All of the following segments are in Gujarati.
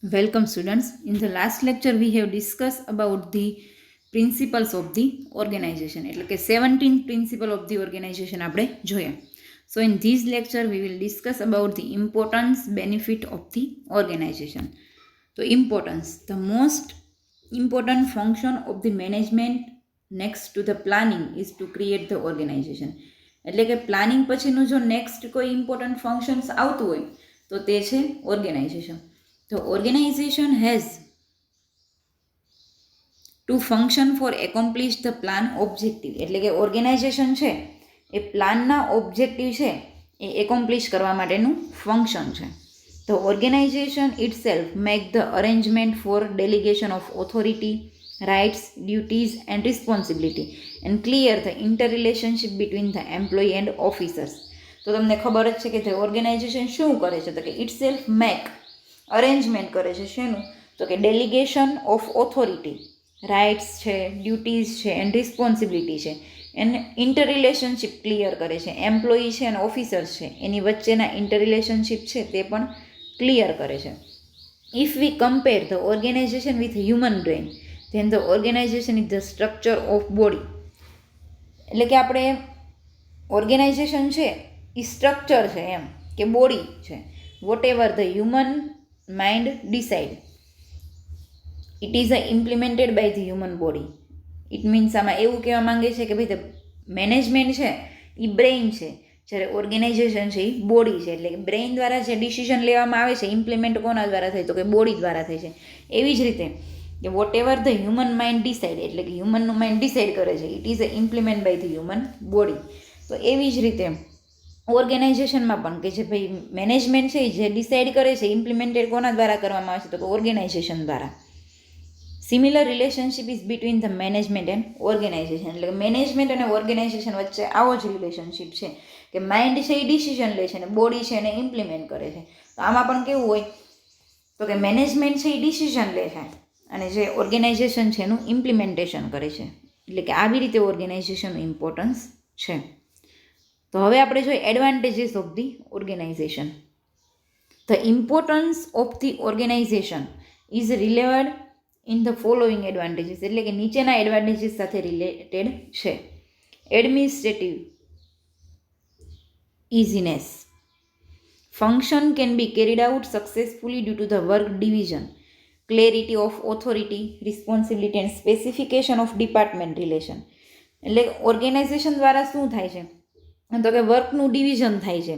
Welcome students. In the last lecture we have discussed about the principles of the organization. એટલે કે 17 principle of the organization આપણે જોયા. So in this lecture we will discuss about the importance benefit of the organization. So importance, the most important function of the management next to the planning is to create the organization. એટલે કે પ્લાનિંગ પછીનું જો નેક્સ્ટ કોઈ ઇમ્પોર્ટન્ટ ફંક્શન્સ આવતું હોય તો તે છે organisation. The organization has to function for accomplish the plan objective. એટલે કે ઓર્ગેનાઇઝેશન છે એ પ્લાનના ઓબ્જેક્ટિવ છે એ એકોમ્પ્લિશ કરવા માટેનું ફંક્શન છે. The organization itself make the arrangement for delegation of authority, rights, duties and responsibility and clear the interrelationship between the employee and officers. તો તમને ખબર જ છે કે તે ઓર્ગેનાઇઝેશન શું કરે છે તો કે itself make અરેન્જમેન્ટ કરે છે શેનું તો કે ડેલિગેશન ઓફ ઓથોરિટી, રાઇટ્સ છે, ડ્યુટીઝ છે એન્ડ રિસ્પોન્સિબિલિટી છે એને ઇન્ટરરિલેશનશિપ ક્લિયર કરે છે. એમ્પ્લોયી છે અને ઓફિસર્સ છે એની વચ્ચેના ઇન્ટરરિલેશનશિપ છે તે પણ ક્લિયર કરે છે. If we compare the organisation with human brain then the organisation is the structure of body. એટલે કે આપણે ઓર્ગેનાઇઝેશન છે એ સ્ટ્રક્ચર છે એમ કે બોડી છે. Whatever the human mind decide it is implemented by the human body. It means આમાં એવું કહેવા માંગે છે કે ભાઈ મેનેજમેન્ટ છે એ બ્રેઇન છે, જ્યારે ઓર્ગેનાઇઝેશન છે એ બોડી છે. એટલે કે બ્રેઇન દ્વારા જે ડિસિઝન લેવામાં આવે છે ઇમ્પ્લિમેન્ટ કોના દ્વારા થાય તો કે બોડી દ્વારા થાય છે. એવી જ રીતે કે whatever the human mind decide એટલે કે હ્યુમનનું માઇન્ડ ડિસાઇડ કરે છે it is implement by the human body. તો એવી જ રીતે ઓર્ગેનાઇઝેશનમાં પણ કે જે ભાઈ મેનેજમેન્ટ છે જે ડિસાઇડ કરે છે ઇમ્પ્લિમેન્ટેડ કોના દ્વારા કરવામાં આવે છે તો કે ઓર્ગેનાઇઝેશન દ્વારા. Similar relationship is between the management and organisation. એટલે કે મેનેજમેન્ટ અને ઓર્ગેનાઇઝેશન વચ્ચે આવો જ રિલેશનશિપ છે કે માઇન્ડ છે એ ડિસિઝન લે છે અને બોડી છે એને ઇમ્પ્લિમેન્ટ કરે છે. તો આમાં પણ કેવું હોય તો કે મેનેજમેન્ટ છે એ ડિસિઝન લે છે અને જે ઓર્ગેનાઇઝેશન છે એનું ઇમ્પ્લિમેન્ટેશન કરે છે. એટલે કે આવી રીતે ઓર્ગેનાઇઝેશનનું ઇમ્પોર્ટન્સ છે. તો હવે આપણે જોઈએ advantages of the organisation. The importance of the organisation is revealed in the following advantages. એટલે કે નીચેના એડવાન્ટેજીસ સાથે રિલેટેડ છે. Administrative easiness. Function can be carried out successfully due to the work division, clarity of authority, responsibility and specification of department relation. એટલે ઓર્ગેનાઇઝેશન દ્વારા શું થાય છે તો કે વર્કનું ડિવિઝન થાય છે,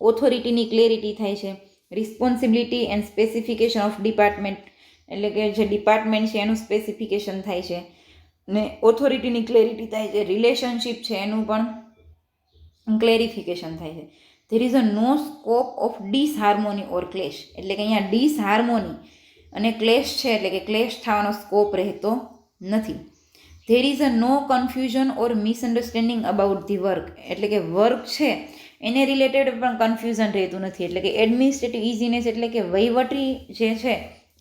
ઓથોરિટીની ક્લેરિટી થાય છે, responsibility and specification of department એટલે કે જે ડિપાર્ટમેન્ટ છે એનું સ્પેસિફિકેશન થાય છે ને ઓથોરિટીની ક્લેરિટી થાય છે, રિલેશનશિપ છે એનું પણ ક્લેરિફિકેશન થાય છે. There is a no scope of disharmony or clash. એટલે કે અહીંયા ડિસહાર્મોની અને ક્લેશ છે એટલે કે ક્લેશ થવાનો સ્કોપ રહેતો નથી. There is a no confusion or misunderstanding about the work. એટલે કે વર્ક છે એને રિલેટેડ પણ કન્ફ્યુઝન રહેતું નથી. એટલે કે એડમિનિસ્ટ્રેટિવ ઇઝીનેસ એટલે કે વહીવટી જે છે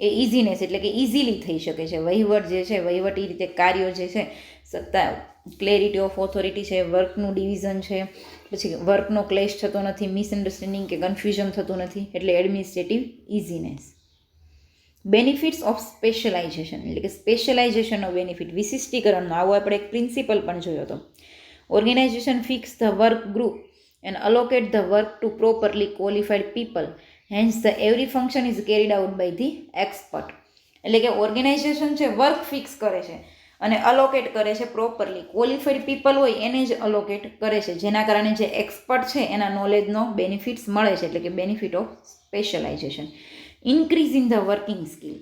એ ઇઝીનેસ એટલે કે ઇઝીલી થઈ શકે છે. વહીવટ જે છે વહીવટી રીતે કાર્યો જે છે સત્તા, ક્લેરિટી ઓફ ઓથોરિટી છે, વર્કનું ડિવિઝન છે, પછી વર્કનો ક્લેશ થતો નથી, મિસઅન્ડરસ્ટેન્ડિંગ કે કન્ફ્યુઝન થતું નથી એટલે administrative easiness. Benefits of specialisation એટલે કે સ્પેશિયલાઇઝેશનનો બેનિફિટ, વિશિષ્ટીકરણનો આવો આપણે એક પ્રિન્સિપલ પણ જોયો હતો. Organisation fix the work group and allocate the work to properly qualified people, hence the every function is carried out by the expert. એટલે કે ઓર્ગેનાઇઝેશન છે વર્ક ફિક્સ કરે છે અને અલોકેટ કરે છે પ્રોપરલી, ક્વોલિફાઈડ પીપલ હોય એને જ અલોકેટ કરે છે જેના કારણે જે એક્સપર્ટ છે એના નોલેજનો બેનિફિટ્સ મળે છે. એટલે કે benefit of specialisation. Increase in the working skill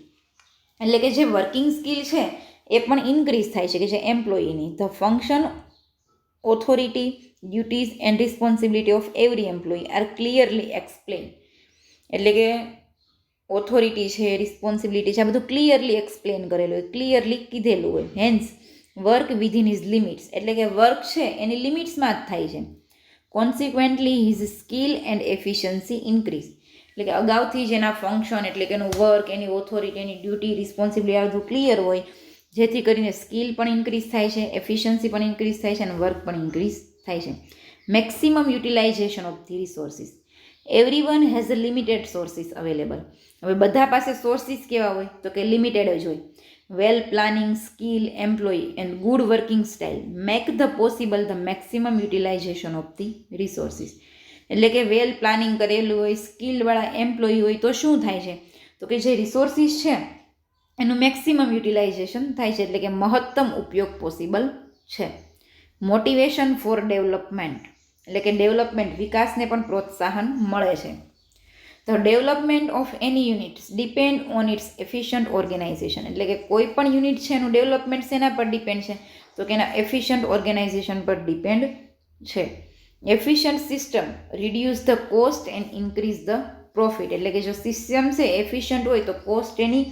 એટલે કે જે વર્કિંગ સ્કિલ છે એ પણ ઇન્ક્રીઝ થાય છે કે જે એમ્પ્લોયીની. The function, authority, duties and responsibility of every employee are clearly explain. એટલે કે ઓથોરિટી છે, રિસ્પોન્સિબિલિટી છે આ બધું ક્લિયરલી એક્સપ્લેન કરેલું હોય, ક્લિયરલી કીધેલું હોય. Hence work within his limits એટલે કે વર્ક છે એની લિમિટ્સમાં જ થાય છે. Consequently his skill and efficiency increase. એટલે કે અગાઉથી જ એના ફંક્શન એટલે કે એનું વર્ક, એની ઓથોરિટી, એની ડ્યુટી, રિસ્પોન્સિબિલિટી આ બધું ક્લિયર હોય જેથી કરીને સ્કિલ પણ ઇન્ક્રીઝ થાય છે, એફિશિયન્સી પણ ઇન્ક્રીઝ થાય છે અને વર્ક પણ ઇન્ક્રીઝ થાય છે. Maximum utilisation of the resources. Every one has a limited sources available. હવે બધા પાસે સોર્સિસ કેવા હોય તો કે લિમિટેડ જ હોય. Well planning, skill, employ and good working style make the possible the maximum utilisation of the resources. એટલે કે વેલ પ્લાનિંગ કરેલું હોય, સ્કિલવાળા એમ્પ્લોય હોય તો શું થાય છે તો કે જે રિસોર્સિસ છે એનું મેક્સિમમ યુટિલાઇઝેશન થાય છે, એટલે કે મહત્તમ ઉપયોગ પોસિબલ છે. મોટિવેશન ફોર ડેવલપમેન્ટ એટલે કે ડેવલપમેન્ટ, વિકાસને પણ પ્રોત્સાહન મળે છે. The development of any units depend on its efficient organisation. એટલે કે કોઈ પણ યુનિટ છે એનું ડેવલપમેન્ટ શેના પર ડિપેન્ડ છે તો કે એના એફિશિયન્ટ ઓર્ગેનાઇઝેશન પર ડિપેન્ડ છે. Efficient system reduce the cost and increase the profit. એટલે કે જો સિસ્ટમ છે એફિશિયન્ટ હોય તો કોસ્ટ એની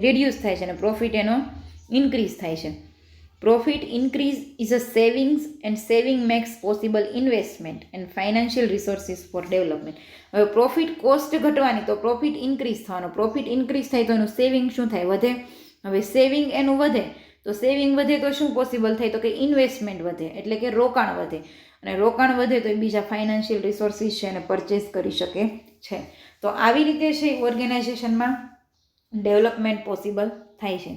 રિડ્યુસ થાય છે અને પ્રોફિટ એનો ઇન્ક્રીઝ થાય છે. Profit increase is a savings and saving max possible investment and financial resources for development. હવે પ્રોફિટ કોસ્ટ ઘટવાની તો પ્રોફિટ ઇન્ક્રીઝ થવાનો, પ્રોફિટ ઇન્ક્રીઝ થાય તો એનું સેવિંગ શું થાય વધે. હવે સેવિંગ એનું વધે તો સેવિંગ વધે તો શું પોસિબલ થાય તો કે ઇન્વેસ્ટમેન્ટ વધે એટલે કે રોકાણ વધે, અને રોકાણ વધે તો એ બીજા ફાઇનાન્શિયલ રિસોર્સિસ છે એને પરચેસ કરી શકે છે. તો આવી રીતે છે ઓર્ગેનાઇઝેશનમાં ડેવલપમેન્ટ પોસિબલ થાય છે.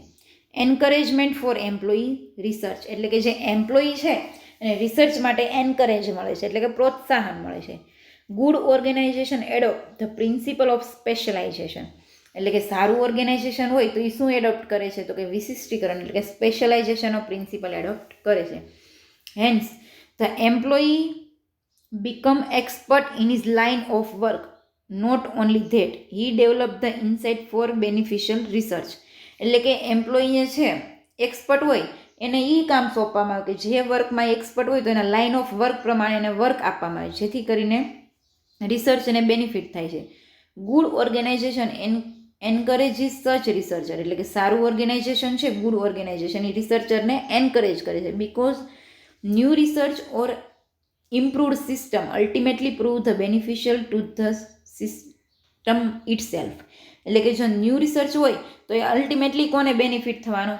એન્કરેજમેન્ટ ફોર એમ્પ્લોયી રિસર્ચ એટલે કે જે એમ્પ્લોયી છે એને રિસર્ચ માટે એન્કરેજ મળે છે એટલે કે પ્રોત્સાહન મળે છે. Good organisation adopt the principle of specialisation એટલે કે સારું ઓર્ગેનાઇઝેશન હોય તો એ શું એડોપ્ટ કરે છે તો કે વિશિષ્ટીકરણ એટલે કે સ્પેશિયલાઇઝેશનનો પ્રિન્સિપલ એડોપ્ટ કરે છે. Hence the employee become expert in his line of work. Not only that, he developed the insight for beneficial research. એટલે કે એમ્પ્લોયી છે એક્સપર્ટ હોય એને એ કામ સોંપવામાં આવે કે જે વર્કમાં એક્સપર્ટ હોય તો એના લાઇન ઓફ વર્ક પ્રમાણે એને વર્ક આપવામાં આવે જેથી કરીને રિસર્ચ એને બેનિફિટ થાય છે. ગુડ ઓર્ગેનાઇઝેશન એન્કરેજીસ સચ રિસર્ચર એટલે કે સારું ઓર્ગેનાઇઝેશન છે ગુડ ઓર્ગેનાઇઝેશન એ રિસર્ચરને એન્કરેજ કરે છે. Because new research or improved system ultimately prove the beneficial to the system itself. એટલે કે જો ન્યૂ રિસર્ચ હોય તો એ અલ્ટિમેટલી કોને બેનિફિટ થવાનો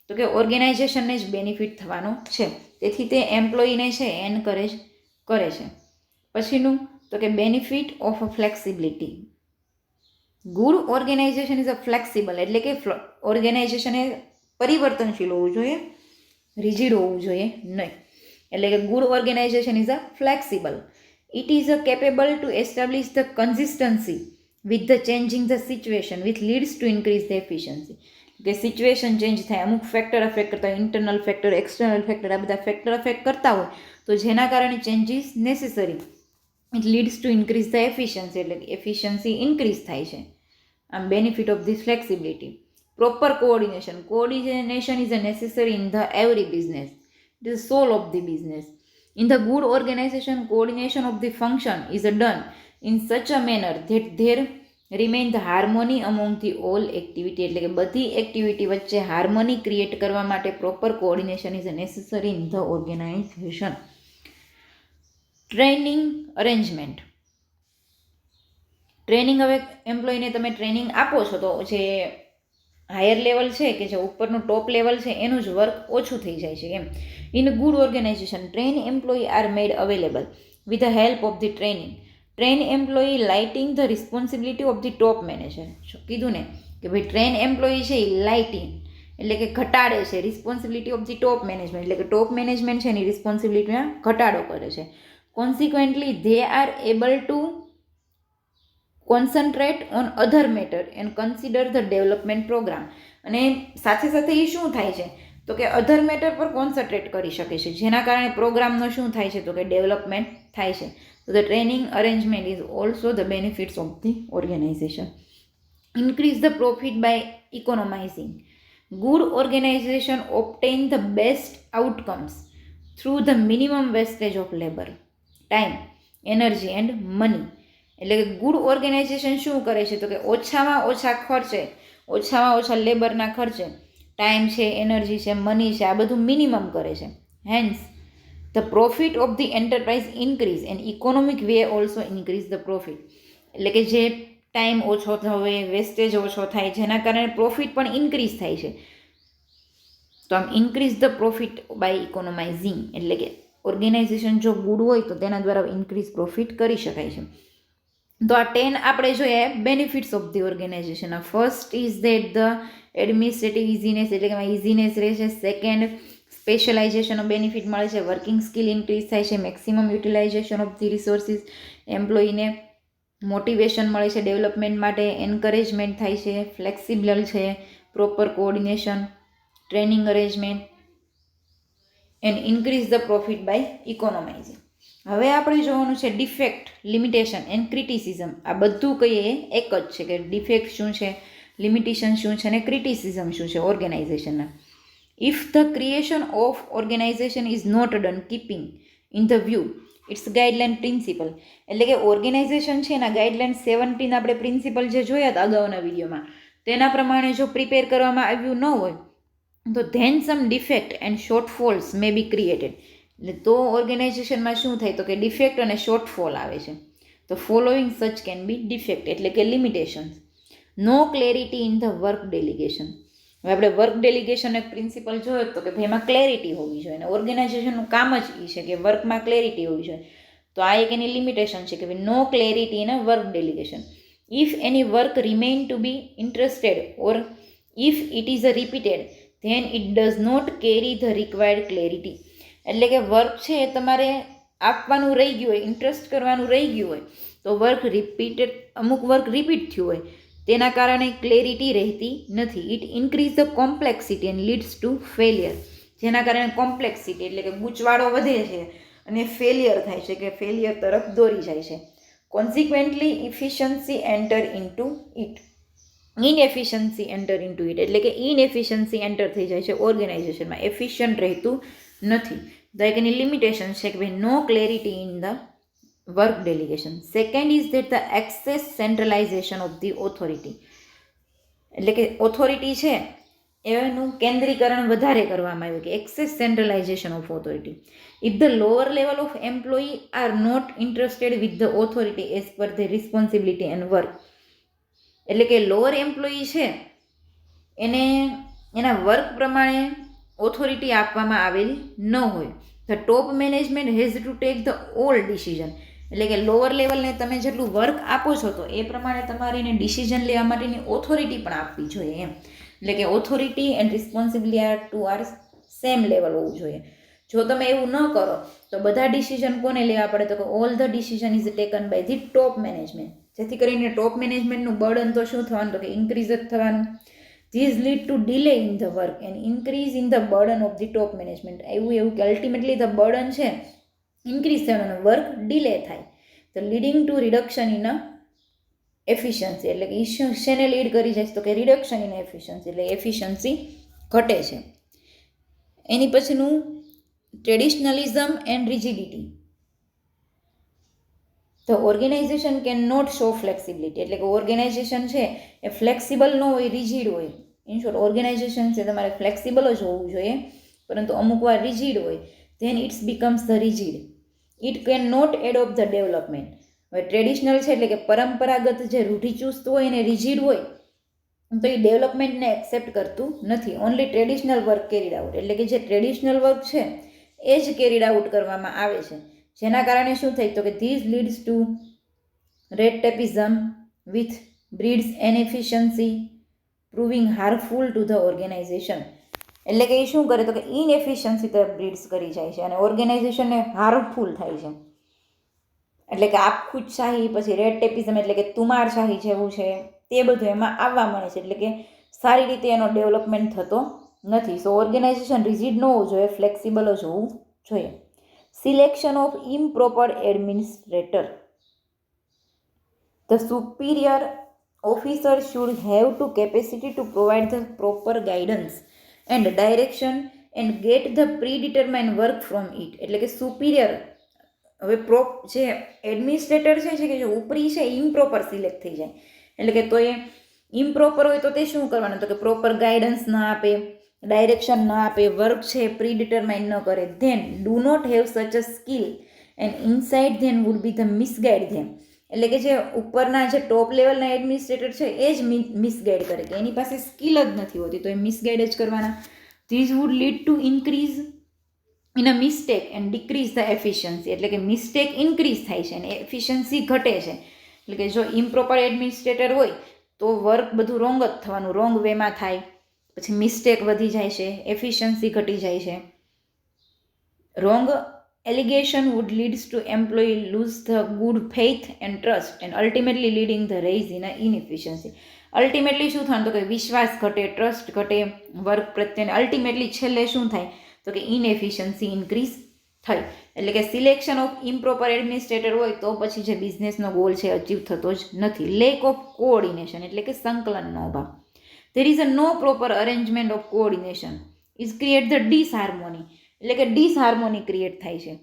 તો કે ઓર્ગેનાઇઝેશનને જ બેનિફિટ થવાનો છે. તેથી તે એમ્પ્લોયીને છે એન્કરેજ કરે છે. પછીનું તો કે benefit of flexibility. Good organisation is a flexible એટલે કે ઓર્ગેનાઇઝેશન એ પરિવર્તનશીલ હોવું જોઈએ, રિજિડ હોવું જોઈએ નહીં. એટલે કે good organisation is a flexible. It is a capable to establish the consistency with the changing the situation with leads to increase the efficiency. કે સિચ્યુએશન ચેન્જ થાય, અમુક ફેક્ટર અફેક્ટ કરતા હોય, ઇન્ટરનલ ફેક્ટર, એક્સટર્નલ ફેક્ટર, આ બધા ફેક્ટર અફેક્ટ કરતા હોય તો જેના કારણે changes necessary. It leads to increase the efficiency એટલે કે એફિશિયન્સી ઇન્ક્રીઝ થાય છે. આમ benefit of this flexibility. Proper coordination. Coordination is a necessary in the every business. It is the soul of the business. In the good organization, coordination of the function is done in such a manner that there remain the harmony among the all activity. એટલે કે બધી એક્ટિવિટી વચ્ચે હાર્મોની ક્રિએટ કરવા માટે proper coordination is necessary in the organisation. Training arrangement. Training હવે એમ્પ્લોયીને તમે ટ્રેનિંગ આપો છો તો જે હાયર લેવલ છે કે જે ઉપરનું ટોપ લેવલ છે એનું જ વર્ક ઓછું થઈ જાય છે એમ. In good organisation train employee are made available with the help of the training. Train employee lighting the responsibility of the top manager. કીધું ને કે ભાઈ ટ્રેન એમ્પ્લોયી છે એ લાઇટિંગ એટલે કે ઘટાડે છે responsibility of the top management એટલે કે ટોપ મેનેજમેન્ટ છે એની રિસ્પોન્સિબિલિટીમાં ઘટાડો કરે છે. Consequently they are able to concentrate on other matter and consider the development programme. અને સાથે સાથે એ શું થાય છે તો કે અધર મેટર પર કોન્સન્ટ્રેટ કરી શકે છે જેના કારણે પ્રોગ્રામનો શું થાય છે તો કે ડેવલપમેન્ટ થાય છે. તો the training arrangement is also the benefits of the organisation. Increase the profit by economising. Good organisation obtain the best outcomes through the minimum wastage of labour, time, energy and money. એટલે કે ગુડ ઓર્ગેનાઇઝેશન શું કરે છે તો કે ઓછામાં ઓછા ખર્ચે, ઓછામાં ઓછા લેબરના ખર્ચે ટાઈમ છે, એનર્જી છે, મની છે, આ બધું મિનિમમ કરે છે. Hence the profit of the enterprise increase and economic way also increase the profit. એટલે કે જે ટાઈમ ઓછો થવે, વેસ્ટેજ ઓછો થાય જેના કારણે પ્રોફિટ પણ ઇન્ક્રીઝ થાય છે. તો આમ ઇન્ક્રીઝ ધ પ્રોફિટ બાય ઇકોનોમાઇઝિંગ એટલે કે ઓર્ગેનાઇઝેશન જો ગુડ હોય તો તેના દ્વારા ઇન્ક્રીઝ પ્રોફિટ કરી શકાય છે. તો આ 10 આપણે જોઈએ benefits of the organisation. First is that the administrative easiness, એટલે કે એમાં ઇઝીનેસ રહેશે. સેકન્ડ, સ્પેશિયલાઇઝેશનનો બેનિફિટ મળે છે, વર્કિંગ સ્કિલ ઇન્ક્રીઝ થાય છે, maximum utilisation of the resources, એમ્પ્લોયીને મોટિવેશન મળે છે ડેવલપમેન્ટ માટે, એન્કરેજમેન્ટ થાય છે, ફ્લેક્સિબલ છે, proper coordination, training arrangement and increase the profit by economising. હવે આપણે જોવાનું છે ડિફેક્ટ, લિમિટેશન એન્ડ ક્રિટિસિઝમ. આ બધું કહીએ એક જ છે કે ડિફેક્ટ શું છે, લિમિટેશન શું છે અને ક્રિટિસિઝમ શું છે ઓર્ગેનાઇઝેશનના. If the creation of organisation is not done keeping in the view its guideline principle, એટલે કે ઓર્ગેનાઇઝેશન છે એના ગાઈડલાઇન 17 આપણે પ્રિન્સિપલ જે જોયા હતા અગાઉના વિડીયોમાં તેના પ્રમાણે જો પ્રિપેર કરવામાં આવ્યું ન હોય તો then some defect and shortfalls may be created. એટલે તો ઓર્ગેનાઇઝેશનમાં શું થાય તો કે ડિફેક્ટ અને શોર્ટફોલ આવે છે. તો ફોલોઈંગ સચ કેન બી ડિફેક્ટ, એટલે કે limitations. No clarity in the work delegation. હવે આપણે વર્ક ડેલિગેશન એક પ્રિન્સિપલ જોયો તો કે ભાઈ એમાં ક્લેરિટી હોવી જોઈએ, અને ઓર્ગેનાઇઝેશનનું કામ જ એ છે કે વર્કમાં ક્લેરિટી હોવી જોઈએ. તો આ એક એની લિમિટેશન છે કે ભાઈ no clarity in a work delegation. If any work remain to be interested or if it is a repeated then it does not carry the required clarity. એટલે કે વર્ક છે એ તમારે આપવાનું રહી ગયું હોય, ઇન્ટરેસ્ટ કરવાનું રહી ગયું હોય તો વર્ક રિપીટેડ, અમુક વર્ક રિપીટ થયું હોય તેના કારણે ક્લેરિટી રહેતી નથી. It increase the complexity and leads two failure. જેના કારણે કોમ્પ્લેક્સિટી એટલે કે ગૂંચવાડો વધે છે અને ફેલિયર થાય છે, કે ફેલિયર તરફ દોરી જાય છે. Consequently efficiency enter into it, inefficiency enter into it, એટલે કે ઇનએફિશિયન્સી એન્ટર થઈ જાય છે ઓર્ગેનાઇઝેશનમાં, એફિશિયન્ટ રહેતું નથી. લાઈક એની લિમિટેશન છે કે ભાઈ no clarity in the work delegation. Second is that the excess centralisation of the authority, એટલે કે ઓથોરિટી છે એનું કેન્દ્રીકરણ વધારે કરવામાં આવ્યું, કે excess centralisation of authority. If the lower level of employee are not interested with the authority as per the responsibility and work, એટલે કે લોઅર એમ્પ્લોયી છે એને એના વર્ક પ્રમાણે ઓથોરિટી આપવામાં આવેલી ન હોય, the top management has to take the all decision, એટલે કે લોઅર લેવલને તમે જેટલું વર્ક આપો છો તો એ પ્રમાણે તમારે એને ડિસિઝન લેવા માટેની ઓથોરિટી પણ આપવી જોઈએ એમ. એટલે કે authority and responsibility are to are same level હોવું જોઈએ. જો તમે એવું ન કરો તો બધા ડિસિઝન કોને લેવા પડે તો કે all the decision is taken by the top management, જેથી કરીને ટોપ મેનેજમેન્ટનું બર્ડન તો શું થવાનું તો કે ઇન્ક્રીઝ જ થવાનું. These lead to delay in the work and increase in the burden of the top management. એવું કે અલ્ટિમેટલી ધ બર્ડન છે ઇન્ક્રીઝ થવાનું, વર્ક ડિલે થાય, તો leading to reduction in a efficiency, એટલે કે શેને લીડ કરી જાય તો કે રિડક્શન ઇન એફિશિયન્સી, એટલે એફિશિયન્સી ઘટે છે. એની પછીનું traditionalism and rigidity. The organisation can not show flexibility, એટલે કે ઓર્ગેનાઇઝેશન છે એ ફ્લેક્સિબલ ન હોય, રિજિડ હોય. ઇન શોર્ટ ઓર્ગેનાઇઝેશન છે તમારે ફ્લેક્સિબલ જ હોવું જોઈએ, પરંતુ અમુક વાર રિજિડ હોય, then its becomes the rigid. It can not adopt the development. હવે ટ્રેડિશનલ છે એટલે કે પરંપરાગત જે રૂઢિચુસ્ત હોય અને રિજિડ હોય તો એ ડેવલપમેન્ટને એક્સેપ્ટ કરતું નથી. Only traditional work carried out, એટલે કે જે ટ્રેડિશનલ વર્ક છે એ જ કેરીડ આઉટ કરવામાં આવે છે, જેના કારણે શું થાય તો કે these leads to red tapism with breeds inefficiency proving harmful to the organisation. એટલે કે એ શું કરે તો કે ઇનએફિશિયન્સી તરફ બ્રીડ્સ કરી જાય છે અને ઓર્ગેનાઇઝેશનને હાર્મફુલ થાય છે. એટલે કે આપખુદશાહી, પછી રેડ ટેપિઝમ એટલે કે તુમારશાહી જેવું છે તે બધું એમાં આવવા મળે છે, એટલે કે સારી રીતે એનો ડેવલપમેન્ટ થતો નથી. સો ઓર્ગેનાઇઝેશન રિજિડ ન હોવું જોઈએ, ફ્લેક્સિબલ જ હોવું જોઈએ. Selection of improper administrator. The superior officer should have to capacity two provide the proper guidance and direction and get the pre determined work from it. એટલે કે સુપિરિયર, હવે જે એડમિનિસ્ટ્રેટર છે કે જે ઉપરી છે ઇમ્પ્રોપર સિલેક્ટ થઈ જાય, એટલે કે તો એ ઇમ્પ્રોપર હોય તો તે શું કરવાનું તો કે પ્રોપર ગાઈડન્સ ના આપે, ડાયરેક્શન ના આપે, વર્ક છે પ્રી ડિટરમાઇન ન કરે, than do not have such a skill and inside then would be the misguide them. એટલે કે જે ઉપરના જે ટોપ લેવલના એડમિનિસ્ટ્રેટર છે એ જ મિસગાઈડ કરે, કે એની પાસે સ્કિલ જ નથી હોતી તો એ મિસગાઈડ જ કરવાના. These would lead to increase in a mistake and decrease the efficiency, એટલે કે મિસ્ટેક ઇન્ક્રીઝ થાય છે અને એફિશિયન્સી ઘટે છે. એટલે કે જો ઇમ્પ્રોપર એડમિનિસ્ટ્રેટર હોય તો વર્ક બધું રોંગ જ થવાનું, રોંગ વેમાં થાય, પછી મિસ્ટેક વધી જાય છે, એફિશિયન્સી ઘટી જાય છે. Wrong allegation would leads to employee lose the good faith and trust and ultimately leading the rise in a inefficiency. Ultimately શું થવાનું તો કે વિશ્વાસ ઘટે, ટ્રસ્ટ ઘટે વર્ક પ્રત્યે, અલ્ટિમેટલી છેલ્લે શું થાય તો કે ઇનએફિશિયન્સી ઇન્ક્રીઝ થઈ. એટલે કે સિલેક્શન ઓફ ઇમ્પ્રોપર એડમિનિસ્ટ્રેટર હોય તો પછી જે બિઝનેસનો ગોલ છે અચીવ થતો જ નથી. લેક ઓફ કોઓર્ડિનેશન એટલે કે સંકલનનો અભાવ. there is a no proper arrangement of coordination is create the disharmony એટલે કે ડિસહાર્મોની ક્રિએટ થાય છે.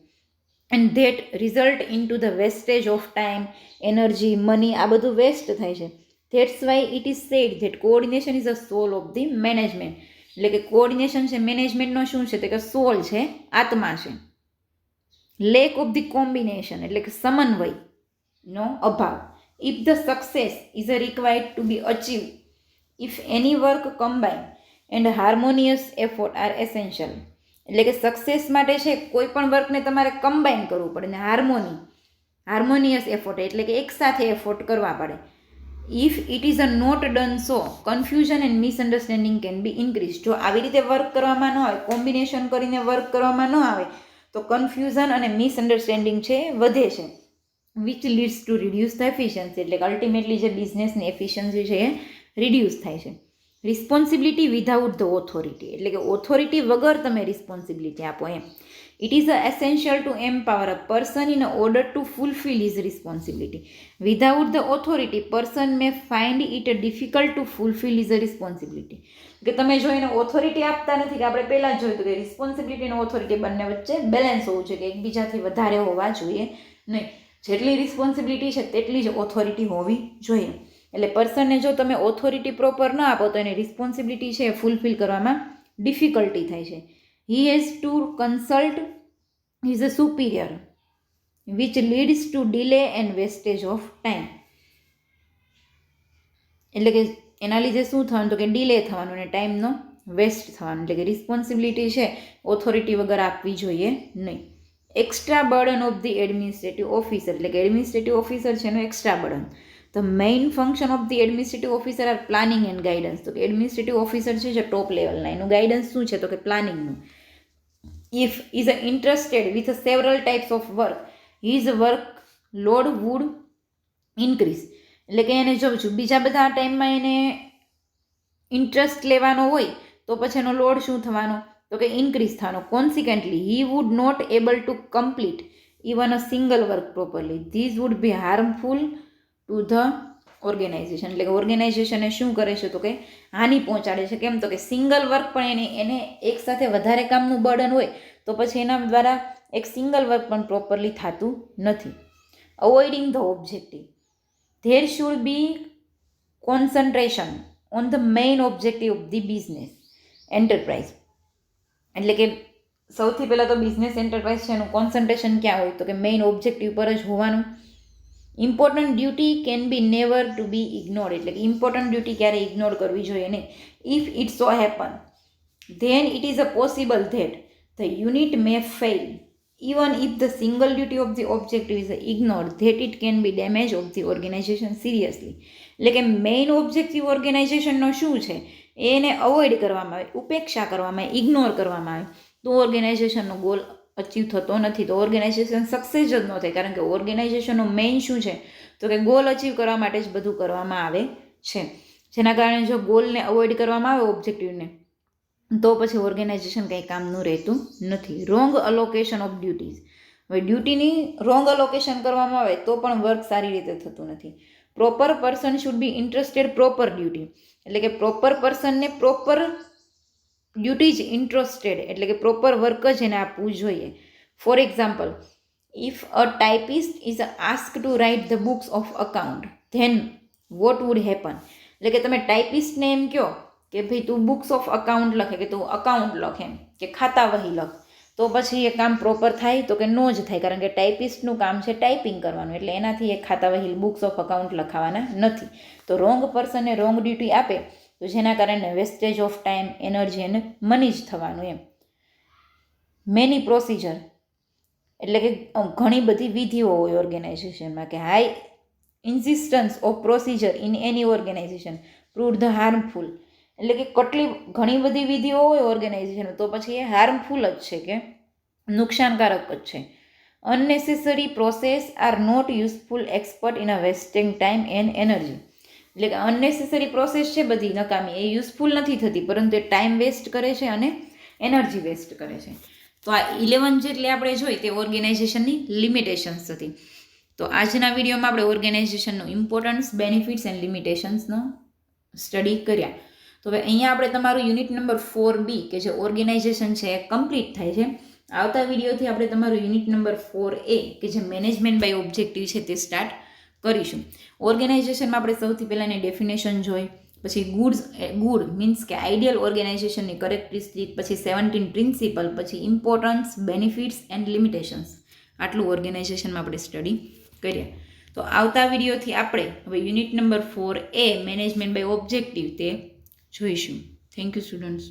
And that result in to the wastage of time, energy, money, આ બધું વેસ્ટ થાય છે. That's why it is said that coordination is a soul of the management. એટલે કે કોઓર્ડિનેશન છે મેનેજમેન્ટનો શું છે તો કે સોલ છે, આત્મા છે. લેક ઓફ ધી કોમ્બિનેશન એટલે કે સમન્વયનો અભાવ. If the success is a required to be achieve if any work combine and harmonious effort are essential. એટલે કે સક્સેસ માટે છે કોઈ પણ વર્કને તમારે કમ્બાઈન કરવું પડે ને હાર્મોનિયસ એફોર્ટ એટલે કે એકસાથે એફોર્ટ કરવા પડે. If it is a not done so confusion and misunderstanding can be increase. જો આવી રીતે વર્ક કરવામાં ન આવે, કોમ્બિનેશન કરીને વર્ક કરવામાં ન આવે તો કન્ફ્યુઝન અને મિસઅન્ડરસ્ટેન્ડિંગ છે વધે છે. Which leads to reduce the efficiency એટલે કે અલ્ટિમેટલી જે બિઝનેસની એફિશિયન્સી છે એ રિડ્યુસ થાય છે. રિસ્પોન્સિબિલિટી વિધાઉટ ધ ઓથોરિટી એટલે કે ઓથોરિટી વગર તમે રિસ્પોન્સિબિલિટી આપો એમ. It is a essential to empower a person in order to fulfil his responsibility. Without the authority person may find it difficult to fulfil his responsibility. કે તમે જો એને ઓથોરિટી આપતા નથી, કે આપણે પહેલાં જ જોયું કે રિસ્પોન્સિબિલિટી અને ઓથોરિટી બંને વચ્ચે બેલેન્સ હોવું જોઈએ, કે એકબીજાથી વધારે હોવા જોઈએ નહીં. જેટલી રિસ્પોન્સિબિલિટી છે તેટલી જ ઓથોરિટી હોવી જોઈએ. એટલે પર્સનને જો તમે ઓથોરિટી પ્રોપર ન આપો તો એની રિસ્પોન્સિબિલિટી છે એ ફૂલફિલ કરવામાં ડિફિકલ્ટી થાય છે. He has to consult his a superior which leads to delay and wastage of time. એટલે કે એના લીધે શું થવાનું તો કે ડિલે થવાનું અને ટાઈમનો વેસ્ટ થવાનું. એટલે કે રિસ્પોન્સિબિલિટી છે ઓથોરિટી વગર આપવી જોઈએ નહીં. Extra burden of the administrative officer એટલે કે એડમિનિસ્ટ્રેટિવ ઓફિસર છે એનું extra burden. The main function of the administrative officer R planning and guidance. તો કે એડમિનિસ્ટ્રેટિવ ઓફિસર છે જે ટોપ લેવલના, એનું ગાઈડન્સ શું છે તો કે પ્લાનિંગનું. If is a interested with several types of work his work load would increase. એટલે કે એને જો બીજા બધા ટાઈમમાં એને ઇન્ટરેસ્ટ લેવાનો હોય તો પછી એનો લોડ શું થવાનો તો કે ઇન્ક્રીઝ થવાનો. Consequently he would not able to complete even a single work properly. These would be harmful to the organisation. એટલે કે ઓર્ગેનાઇઝેશનને શું કરે છે તો કે હાનિ પહોંચાડે છે. કેમ તો કે સિંગલ વર્ક પણ એને એકસાથે વધારે કામનું બર્ડન હોય તો પછી એના દ્વારા એક સિંગલ વર્ક પણ પ્રોપરલી થતું નથી. અવોઇડિંગ the objective. There should be concentration on the main objective of the business enterprise. એટલે કે સૌથી પહેલાં તો બિઝનેસ એન્ટરપ્રાઇઝ છે એનું કોન્સન્ટ્રેશન ક્યાં હોય તો કે મેઇન ઓબ્જેક્ટિવ પર જ હોવાનું. Important duty can be never to be ignored. એટલે કે ઇમ્પોર્ટન્ટ ડ્યુટી ક્યારેય ઇગ્નોર કરવી જોઈએ નહીં. If it so happen then it is a possible that the unit may fail even if the single duty of the objective is ignored that it can be damage of the organization seriously. એટલે કે મેઇન ઓબ્જેક્ટિવ ઓર્ગેનાઇઝેશનનો શું છે એને અવોઇડ કરવામાં આવે, ઉપેક્ષા કરવામાં આવે, ઇગ્નોર કરવામાં આવે તો ઓર્ગેનાઇઝેશનનો ગોલ અચીવ થતો નથી. તો ઓર્ગેનાઇઝેશન સક્સેસ જ ન થાય. કારણ કે ઓર્ગેનાઇઝેશનનો મેઇન શું છે તો કે ગોલ અચીવ કરવા માટે જ બધું કરવામાં આવે છે. જેના કારણે જો ગોલને અવોઇડ કરવામાં આવે ઓબ્જેક્ટિવને તો પછી ઓર્ગેનાઇઝેશન કંઈ કામનું રહેતું નથી. Wrong allocation of duties. હવે ડ્યુટીની રોંગ અલોકેશન કરવામાં આવે તો પણ વર્ક સારી રીતે થતું નથી. Proper person should be interested proper duty. એટલે કે પ્રોપર પર્સનને પ્રોપર ડ્યુટી જ ઇન્ટરેસ્ટેડ એટલે કે પ્રોપર વર્ક જ એને આપવું જોઈએ. For example, if a typist is ask to write the books of account then what would happen. એટલે કે તમે ટાઈપિસ્ટને એમ કહો કે ભાઈ તું બુક્સ ઓફ અકાઉન્ટ લખે, કે તું અકાઉન્ટ લખ એમ કે ખાતા વહી લખ, તો પછી એ કામ પ્રોપર થાય તો કે નો જ થાય. કારણ કે ટાઈપિસ્ટનું કામ છે ટાઈપિંગ કરવાનું, એટલે એનાથી એ ખાતા વહી બુક્સ ઓફ અકાઉન્ટ લખાવાના નથી. તો રોંગ પર્સનને રોંગ ડ્યુટી આપે તો જેના કારણે વેસ્ટેજ ઓફ ટાઈમ, એનર્જી અને મની જ થવાનું એમ. મેની પ્રોસિજર એટલે કે ઘણી બધી વિધિઓ હોય ઓર્ગેનાઇઝેશનમાં કે high insistence of procedure in any organization prove the harmful. એટલે કે ઘણી બધી વિધિઓ હોય ઓર્ગેનાઇઝેશન તો પછી એ હાર્મફુલ જ છે કે નુકસાનકારક જ છે. Unnecessary process are not useful expert in a wasting time and energy. એટલે કે અનનેસેસરી પ્રોસેસ છે બધી નકામી, એ યુઝફુલ નથી થતી, પરંતુ એ ટાઈમ વેસ્ટ કરે છે અને એનર્જી વેસ્ટ કરે છે. તો આ 11 જેટલી આપણે જોઈ તે ઓર્ગેનાઇઝેશનની લિમિટેશન્સ હતી. તો આજના વિડીયોમાં આપણે ઓર્ગેનાઇઝેશનનું ઇમ્પોર્ટન્સ, બેનિફિટ્સ એન્ડ લિમિટેશન્સનો સ્ટડી કર્યા. તો હવે અહીંયા આપણે તમારું યુનિટ નંબર 4B કે જે ઓર્ગેનાઇઝેશન છે એ કમ્પ્લીટ થાય છે. આવતા વિડીયોથી આપણે તમારું યુનિટ નંબર 4A કે જે મેનેજમેન્ટ બાય ઓબ્જેક્ટિવ છે તે સ્ટાર્ટ કરીશું. ઓર્ગેનાઇઝેશનમાં આપણે સૌથી પહેલાં એની ડેફિનેશન જોઈ, પછી ગુડ મીન્સ કે આઈડિયલ ઓર્ગેનાઇઝેશનની કરેક્ટરિસ્ટિક, પછી 17 પ્રિન્સિપલ, પછી ઇમ્પોર્ટન્સ, બેનિફિટ્સ એન્ડ લિમિટેશન્સ. આટલું ઓર્ગેનાઇઝેશનમાં આપણે સ્ટડી કર્યા. તો આવતા વિડીયોથી આપણે હવે unit number 4A management by objective તે જોઈશું. Thank you students.